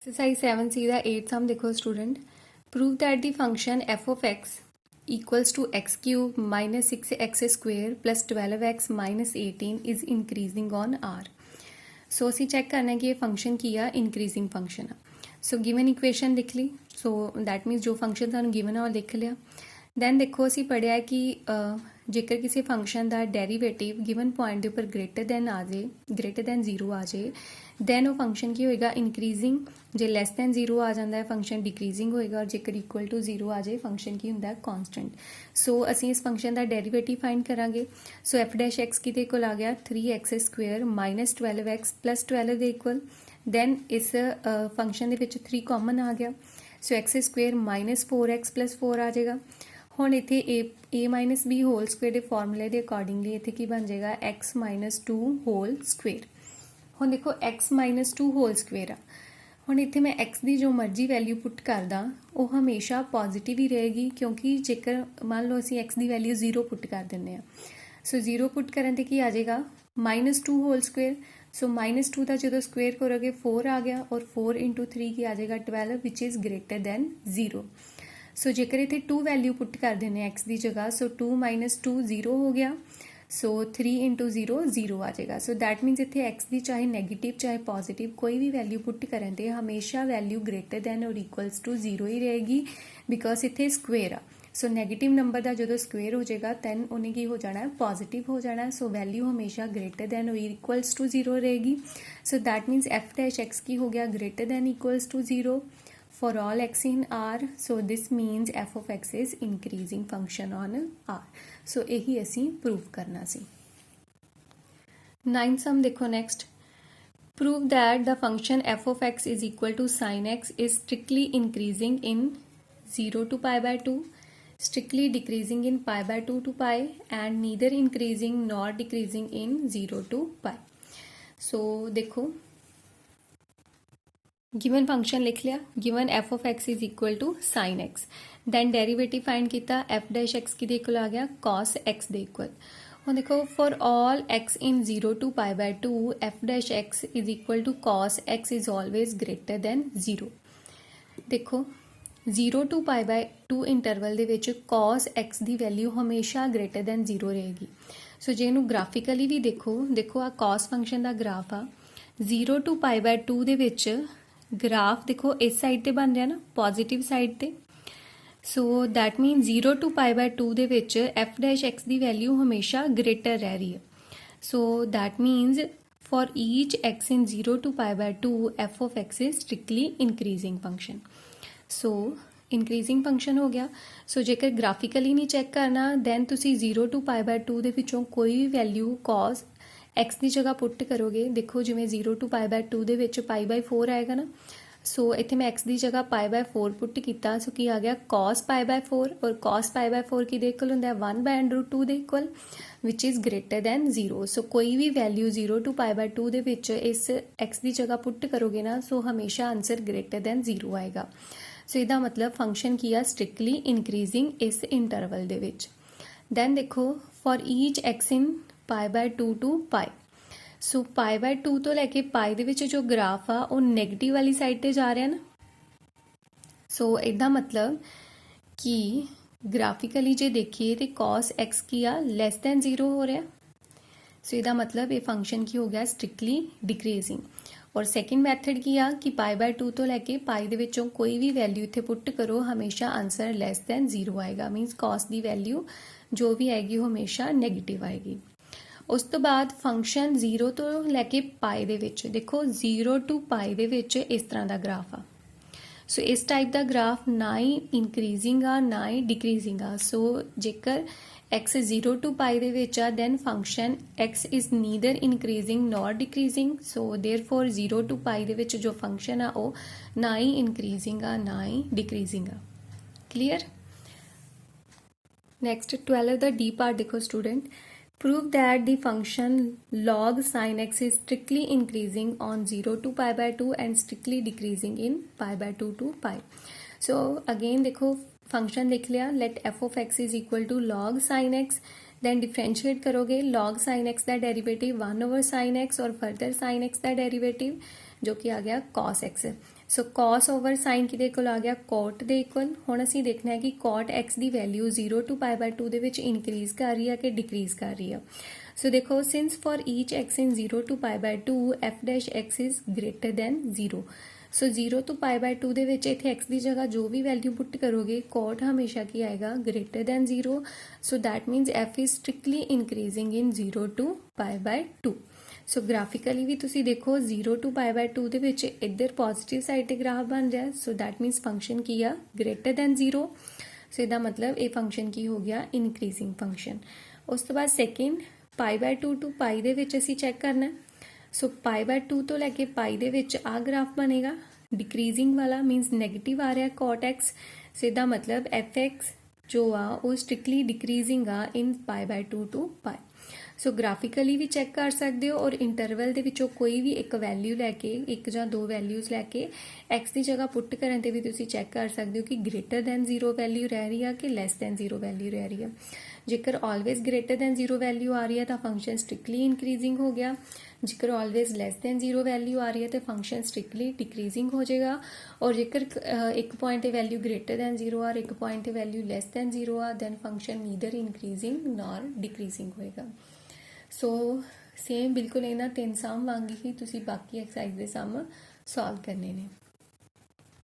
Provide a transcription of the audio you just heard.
Exercise 7C का 8th sum देखो student prove that the function f of x equals to x cube minus 6x square plus 12x minus 18 is increasing on r. सो ਅਸੀਂ check ਕਰਨਾ ਹੈ ਕਿ ਇਹ function ਕੀ ਆ increasing function ਆ ਸੋ given equation ਲਿਖ ਲਈ ਸੋ ਦੈਟ ਮੀਨਸ ਜੋ ਫੰਕਸ਼ਨ ਤੁਹਾਨੂੰ ਗਿਵਨ ਆ ਉਹ ਲਿਖ ਲਿਆ ਦੈਨ ਦੇਖੋ ਅਸੀਂ ਪੜਿਆ ਕਿ ਜੇਕਰ ਕਿਸੇ ਫੰਕਸ਼ਨ ਦਾ ਡੈਰੀਵੇਟਿਵ ਗਿਵਨ ਪੁਆਇੰਟ ਦੇ ਉੱਪਰ ਗ੍ਰੇਟਰ ਦੈਨ ਆ ਜੇ ਗ੍ਰੇਟਰ ਦੈਨ 0 ਆ ਜੇ ਦੈਨ ਉਹ ਫੰਕਸ਼ਨ ਕੀ ਹੋਏਗਾ ਇਨਕਰੀਜ਼ਿੰਗ ਜੇ ਲੈਸ ਦੈਨ 0 ਆ ਜਾਂਦਾ ਹੈ ਫੰਕਸ਼ਨ ਡਿਕਰੀਜ਼ਿੰਗ ਹੋਏਗਾ ਔਰ ਜੇਕਰ ਇਕੁਅਲ ਟੂ 0 ਆ ਜੇ ਫੰਕਸ਼ਨ ਕੀ ਹੁੰਦਾ ਹੈ ਕਨਸਟੈਂਟ ਸੋ ਅਸੀਂ ਇਸ ਫੰਕਸ਼ਨ ਦਾ ਡੈਰੀਵੇਟਿਵ ਫਾਈਂਡ ਕਰਾਂਗੇ ਸੋ f' ਕਿਤੇ ਕੋਲ ਆ ਗਿਆ 3x² ਮਾਈਨਸ 12x ਪਲੱਸ 12 ਦੇ ਇਕੁਅਲ ਦੈਨ ਇਸ ਫੰਕਸ਼ਨ ਦੇ ਵਿੱਚ 3 ਕਾਮਨ ਆ ਗਿਆ ਸੋ x² ਮਾਈਨਸ 4x ਪਲੱਸ 4 ਆ ਜਾਏਗਾ ਹੁਣ ਇੱਥੇ a minus b whole square ਦੇ ਫਾਰਮੂਲੇ ਦੇ ਅਕੋਰਡਿੰਗਲੀ ਇੱਥੇ ਕੀ ਬਣ ਜਾਏਗਾ x ਮਾਈਨਸ 2 ਹੋਲ ਸਕੁਏਅਰ ਹੁਣ ਦੇਖੋ x ਮਾਈਨਸ 2 ਹੋਲ ਸਕੁਏਅਰ ਆ ਹੁਣ ਇੱਥੇ ਮੈਂ x ਦੀ ਜੋ ਮਰਜ਼ੀ ਵੈਲਿਊ ਪੁੱਟ ਕਰਦਾ ਉਹ ਹਮੇਸ਼ਾ ਪੋਜ਼ਿਟਿਵ ਹੀ ਰਹੇਗੀ ਕਿਉਂਕਿ ਜੇਕਰ ਮੰਨ ਲਓ ਅਸੀਂ x ਦੀ ਵੈਲਿਊ 0 ਪੁੱਟ ਕਰ ਦਿੰਦੇ ਆ ਸੋ 0 ਪੁੱਟ ਕਰਨ ਤੇ ਕੀ ਆ ਜਾਏਗਾ ਮਾਈਨਸ 2 ਹੋਲ ਸਕੁਏਅਰ ਸੋ ਮਾਈਨਸ 2 ਦਾ ਜਦੋਂ ਸਕੁਏਅਰ ਕਰੋਗੇ 4 ਆ ਗਿਆ ਔਰ 4 into 3 ਕੀ ਆ ਜਾਏਗਾ 12 ਵਿਚ ਇਜ਼ ਗ੍ਰੇਟਰ ਦੈਨ 0 ਸੋ ਜੇਕਰ ਇੱਥੇ 2 ਵੈਲਿਊ ਪੁੱਟ ਕਰ ਦਿੰਦੇ x ਦੀ ਜਗ੍ਹਾ ਸੋ 2 minus 2 0 ਹੋ ਗਿਆ ਸੋ 3 into 0 0 ਆ ਜਾਏਗਾ ਸੋ ਦੈਟ ਮੀਨਸ ਇੱਥੇ x ਦੀ ਚਾਹੇ ਨੈਗੇਟਿਵ ਚਾਹੇ ਪੋਜ਼ਿਟਿਵ ਕੋਈ ਵੀ ਵੈਲਿਊ ਪੁੱਟ ਕਰਨ ਤੇ ਹਮੇਸ਼ਾ value greater than or equals to 0 ਹੀ ਰਹੇਗੀ ਬਿਕੋਜ਼ ਇੱਥੇ ਸਕੁਏਅਰ ਆ ਸੋ ਨੈਗੇਟਿਵ ਨੰਬਰ ਦਾ ਜਦੋਂ ਸਕੁਏਅਰ ਹੋ ਜਾਏਗਾ ਦੈਨ ਉਹਨੇ ਕੀ ਹੋ ਜਾਣਾ ਹੈ ਪੋਜ਼ਿਟਿਵ ਹੋ ਜਾਣਾ ਹੈ ਸੋ ਵੈਲਿਊ ਹਮੇਸ਼ਾ greater than or equals to 0 ਰਹੇਗੀ ਸੋ ਦੈਟ ਮੀਨਸ f' ਕੀ ਹੋ ਗਿਆ greater than equals to 0 for all x in r so this means f of x is increasing function on r so ਇਹੀ ਅਸੀਂ prove ਕਰਨਾ ਸੀ 9th sum ਦੇਖੋ next prove that the function f of x is equal to sin x is strictly increasing in 0 to pi by 2 strictly decreasing in pi by 2 to pi and neither increasing nor decreasing in 0 to pi so देखो given function लिख लिया given f of x is equal to sin x then derivative find किया f' की equal आ गया cos x दे equal और देखो for all x in 0 to pi by 2 f' is equal to cos x is always greater than 0 देखो 0 to pi by 2 interval ਦੇ ਵਿੱਚ cos x ਦੀ value ਹਮੇਸ਼ਾ greater than 0 ਰਹੇਗੀ ਸੋ ਜੇ ਇਹਨੂੰ ਗ੍ਰਾਫਿਕਲੀ ਵੀ ਦੇਖੋ ਆ cos ਫੰਕਸ਼ਨ ਦਾ ਗ੍ਰਾਫ ਆ 0 to pi by 2 ਦੇ ਵਿੱਚ ਗ੍ਰਾਫ ਦੇਖੋ ਇਸ ਸਾਈਡ ਤੇ ਬਣ ਰਿਹਾ ਨਾ ਪੋਜ਼ਿਟਿਵ ਸਾਈਡ ਤੇ so that mean 0 to pi by 2 ਦੇ ਵਿੱਚ f' ਦੀ ਵੈਲਿਊ ਹਮੇਸ਼ਾ ਗ੍ਰੇਟਰ ਰਹਿ ਰਹੀ ਹੈ ਸੋ that means for each x in 0 to pi by 2 f of x is strictly increasing function so increasing function ਹੋ ਗਿਆ ਸੋ ਜੇਕਰ ਗ੍ਰਾਫਿਕਲੀ ਨਹੀਂ ਚੈੱਕ ਕਰਨਾ ਦੈਨ ਤੁਸੀਂ 0 to pi by 2 ਦੇ ਵਿੱਚੋਂ ਕੋਈ ਵੀ ਵੈਲਿਊ cos x ਦੀ ਜਗ੍ਹਾ ਪੁੱਟ ਕਰੋਗੇ ਦੇਖੋ ਜਿਵੇਂ 0 to pi by 2 ਦੇ ਵਿੱਚ pi by 4 ਆਏਗਾ ਨਾ ਸੋ ਇੱਥੇ ਮੈਂ x ਦੀ ਜਗ੍ਹਾ pi by 4 ਪੁੱਟ ਕੀਤਾ ਸੋ ਕੀ ਆ ਗਿਆ cos pi by 4 ਔਰ cos pi by 4 ਕਿਹਦੇ ਇਕੁਅਲ ਹੁੰਦਾ ਹੈ 1 by √2 ਦੇ equal which is greater than 0 ਸੋ ਕੋਈ ਵੀ ਵੈਲਿਊ 0 to pi by 2 ਦੇ ਵਿੱਚ ਇਸ x ਦੀ ਜਗ੍ਹਾ ਪੁੱਟ ਕਰੋਗੇ ਨਾ ਸੋ ਹਮੇਸ਼ਾ ਆਨਸਰ greater than 0 ਆਏਗਾ ਸੋ ਇਹਦਾ ਮਤਲਬ ਫੰਕਸ਼ਨ ਕੀ ਆ ਸਟ੍ਰਿਕਟਲੀ ਇਨਕਰੀਜ਼ਿੰਗ ਇਸ ਇੰਟਰਵਲ ਦੇ ਵਿੱਚ ਦੈਨ ਦੇਖੋ for each x in pi by 2 to pi so pi by 2 ਤੋਂ ਲੈ ਕੇ pi ਦੇ ਵਿੱਚ ਜੋ ਗ੍ਰਾਫ ਆ ਉਹ ਨੈਗੇਟਿਵ ਵਾਲੀ ਸਾਈਡ ਤੇ ਜਾ ਰਿਹਾ ਨਾ ਸੋ ਇਹਦਾ ਮਤਲਬ ਕਿ ਗ੍ਰਾਫਿਕਲੀ ਜੇ ਦੇਖੀਏ ਤੇ cos x ਕੀ ਆ ਲੈਸ ਦੈਨ 0 ਹੋ ਰਿਹਾ ਸੋ ਇਹਦਾ ਮਤਲਬ ਇਹ ਫੰਕਸ਼ਨ ਕੀ ਹੋ ਗਿਆ ਸਟ੍ਰਿਕਟਲੀ ਡਿਕਰੀਜ਼ਿੰਗ ਔਰ ਸੈਕਿੰਡ ਮੈਥਡ ਕੀ ਆ ਕਿ pi by 2 ਤੋਂ ਲੈ ਕੇ pi ਦੇ ਵਿੱਚੋਂ ਕੋਈ ਵੀ ਵੈਲਿਊ ਇੱਥੇ ਪੁੱਟ ਕਰੋ ਹਮੇਸ਼ਾ ਆਨਸਰ ਲੈਸ ਦੈਨ 0 ਆਏਗਾ ਮੀਨਸ cos ਦੀ ਵੈਲਿਊ ਜੋ ਵੀ ਆਏਗੀ ਉਹ ਹਮੇਸ਼ਾ ਨੈਗੇਟਿਵ ਆਏਗੀ ਉਸ ਤੋਂ ਬਾਅਦ ਫੰਕਸ਼ਨ 0 ਤੋਂ ਲੈ ਕੇ ਪਾਈ ਦੇ ਵਿੱਚ ਦੇਖੋ 0 ਟੂ ਪਾਈ ਦੇ ਵਿੱਚ ਇਸ ਤਰ੍ਹਾਂ ਦਾ ਗ੍ਰਾਫ ਆ ਸੋ ਇਸ ਟਾਈਪ ਦਾ ਗ੍ਰਾਫ ਨਾ ਹੀ ਇਨਕਰੀਜ਼ਿੰਗ ਆ ਨਾ ਹੀ ਡਿਕਰੀਜ਼ਿੰਗ ਆ ਸੋ ਜੇਕਰ x 0 ਟੂ ਪਾਈ ਦੇ ਵਿੱਚ ਆ then function x is neither increasing nor decreasing so therefore 0 to pi ਦੇ ਵਿੱਚ ਜੋ ਫੰਕਸ਼ਨ ਆ ਉਹ ਨਾ ਹੀ ਇਨਕਰੀਜ਼ਿੰਗ ਆ ਨਾ ਹੀ ਡਿਕਰੀਜ਼ਿੰਗ ਆ ਕਲੀਅਰ ਨੈਕਸਟ 12 ਦਾ ਡੀ ਪਾਰਟ ਦੇਖੋ student prove that the function log sin x is strictly increasing on 0 to pi by 2 and strictly decreasing in pi by 2 to pi so again देखो function लिख लिया let f of x is equal to log sin x then differentiate करोगे log sin x का derivative 1 over sin x और further sin x का derivative जो कि आ गया cos x ਸੋ cos ਓਵਰ sin ਕਿਹਦੇ ਕੋਲ ਆ ਗਿਆ cot ਦੇ ਇਕੁਅਲ। ਹੁਣ ਅਸੀਂ ਦੇਖਣਾ ਹੈ ਕਿ cot x the value 0 to π/2 ਦੇ ਵਿੱਚ ਇਨਕਰੀਜ਼ ਕਰ ਰਹੀ ਹੈ ਕਿ ਡਿਕਰੀਜ਼ ਕਰ ਰਹੀ ਹੈ। ਸੋ ਦੇਖੋ since for ਈਚ x in 0 to π/2 f dash x is greater than 0। ਸੋ 0 ਤੋਂ π/2 ਦੇ ਵਿੱਚ ਇੱਥੇ x ਦੀ ਜਗ੍ਹਾ ਜੋ ਵੀ ਵੈਲਿਊ ਪੁੱਟ ਕਰੋਗੇ cot ਹਮੇਸ਼ਾ ਕੀ ਆਏਗਾ greater than 0। So that means f is strictly increasing in 0 to π/2। So graphically ਵੀ ਤੁਸੀਂ ਦੇਖੋ 0 to π/2 ਦੇ ਵਿੱਚ ਇੱਧਰ ਪੋਜ਼ਿਟਿਵ ਸਾਈਡ ਤੇ ਗ੍ਰਾਫ ਬਣ ਰਿਹਾ। ਸੋ that means ਫੰਕਸ਼ਨ ਕੀ ਆ greater than 0। ਸੋ ਇਹਦਾ ਮਤਲਬ ਇਹ ਫੰਕਸ਼ਨ ਕੀ ਹੋ ਗਿਆ ਇਨਕਰੀਜ਼ਿੰਗ ਫੰਕਸ਼ਨ। ਉਸ ਤੋਂ ਬਾਅਦ ਸੈਕਿੰਡ π/2 to π ਦੇ ਵਿੱਚ ਅਸੀਂ ਚੈੱਕ ਕਰਨਾ। ਸੋ π/2 ਤੋਂ ਲੈ ਕੇ π ਦੇ ਵਿੱਚ ਆ ਗ੍ਰਾਫ ਬਣੇਗਾ ਡਿਕਰੀਜ਼ਿੰਗ ਵਾਲਾ ਮੀਨਸ ਨੈਗੇਟਿਵ ਆ ਰਿਹਾ cot x। ਸੋ ਇਹਦਾ ਮਤਲਬ fx ਜੋ ਆ ਉਹ ਸਟ੍ਰਿਕਟਲੀ ਡਿਕਰੀਜ਼ਿੰਗ ਆ ਇਨ π/2 to π। So graphically we check ਕਰ ਸਕਦੇ ਹੋ ਔਰ ਇੰਟਰਵਲ ਦੇ ਵਿੱਚੋਂ ਕੋਈ ਵੀ ਇੱਕ ਵੈਲਿਊ ਲੈ ਕੇ ਇੱਕ ਜਾਂ ਦੋ ਵੈਲਿਊਜ਼ ਲੈ ਕੇ x ਦੀ ਜਗ੍ਹਾ ਪੁੱਟ ਕਰਨ ਤੇ ਵੀ ਤੁਸੀਂ ਚੈੱਕ ਕਰ ਸਕਦੇ ਹੋ ਕਿ ਗ੍ਰੇਟਰ ਦੈਨ 0 ਵੈਲਿਊ ਰਹਿ ਰਹੀ ਆ ਕਿ ਲੈਸ ਦੈਨ 0 ਵੈਲਿਊ ਰਹਿ ਰਹੀ ਆ। ਜੇਕਰ ਆਲਵੇਜ਼ ਗ੍ਰੇਟਰ ਦੈਨ 0 ਵੈਲਿਊ ਆ ਰਹੀ ਹੈ ਤਾਂ ਫੰਕਸ਼ਨ ਸਟ੍ਰਿਕਟਲੀ ਇਨਕਰੀਜ਼ਿੰਗ ਹੋ ਗਿਆ। ਜੇਕਰ ਆਲਵੇਜ਼ ਲੈਸ ਦੈਨ 0 ਵੈਲਿਊ ਆ ਰਹੀ ਹੈ ਤਾਂ ਫੰਕਸ਼ਨ ਸਟ੍ਰਿਕਟਲੀ ਡਿਕਰੀਜ਼ਿੰਗ ਹੋ ਜਾਏਗਾ। ਔਰ ਜੇਕਰ ਇੱਕ ਪੁਆਇੰਟ ਤੇ ਵੈਲਿਊ ਗ੍ਰੇਟਰ ਦੈਨ 0 ਆ ਇੱਕ ਪੁਆਇੰਟ ਤੇ ਵੈਲਿਊ ਲੈਸ ਦੈਨ 0 ਆ ਦੈਨ ਫੰਕਸ਼ਨ ਨੀਦਰ ਇਨਕਰੀਜ਼ਿੰਗ ਨॉर ਡਿਕਰੀਜ਼ਿੰਗ ਹੋਏਗਾ। ਸੋ ਸੇਮ ਬਿਲਕੁਲ ਇਹਨਾਂ ਤਿੰਨ ਸਮ ਵਾਂਗ ਹੀ ਤੁਸੀਂ ਬਾਕੀ ਐਕਸਰਸਾਈਜ਼ ਦੇ ਸਮ ਸੋਲਵ ਕਰਨੇ ਨੇ।